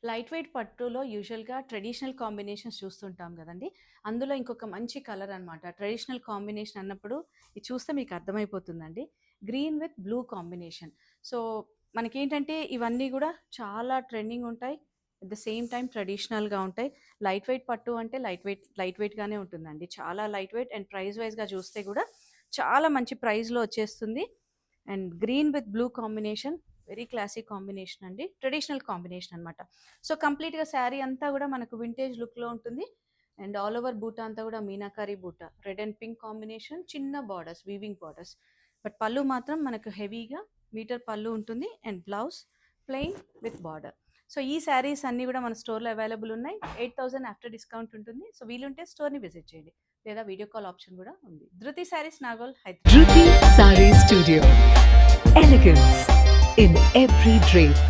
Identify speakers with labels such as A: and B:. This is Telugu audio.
A: లైట్ వెయిట్ పట్టులో యూజువల్‌గా ట్రెడిషనల్ కాంబినేషన్స్ చూస్తుంటాం గదండీ! అందులో ఇంకొక మంచి కలర్ అనమాట. ట్రెడిషనల్ కాంబినేషన్ అన్నప్పుడు ఇది చూస్తే మీకు అర్థమైపోతుందండి. Green with blue combination. So, మనకేంటంటే ఇవన్నీ గూడా చాలా ట్రెండింగ్ ఉంటాయి. అట్ ద సేమ్ టైమ్ ట్రెడిషనల్‌గా ఉంటాయి. లైట్ వెయిట్ పట్టు అంటే లైట్ వెయిట్‌గానే ఉంటుందండి. చాలా లైట్ వెయిట్ అండ్ ప్రైస్ వైస్‌గా చూస్తే గూడా చాలా మంచి ప్రైస్‌లో వచ్చేస్తుంది. And green with blue combination very classic combination అండి. ట్రెడిషనల్ కాంబినేషన్ అనమాట. సో, కంప్లీట్‌గా శారీ అంతా గూడా మనకు వింటేజ్ లుక్‌లో ఉంటుంది. అండ్ ఆల్ ఓవర్ బూటా అంతా గూడా మీనాకరి బూటా. రెడ్ అండ్ పింక్ కాంబినేషన్, చిన్న బార్డర్స్, వీవింగ్ బార్డర్స్. బట్ పళ్ళు మాత్రం మనకు హెవీగా మీటర్ పళ్ళు ఉంటుంది. And blouse plain with border. So, ఈ శారీస్ అన్నీ గూడా మన స్టోర్‌లో అవైలబుల్ ఉన్నాయి. 8,000 ఆఫ్టర్ డిస్కౌంట్ ఉంటుంది. సో, వీలుంటే స్టోర్‌ని విజిట్ చేయండి. లేదా వీడియో కాల్ ఆప్షన్ గూడా ఉంది. ధృతి saris, Nagole, Hyderabad.
B: Dhruti Saree Studio. Elegance in every drape.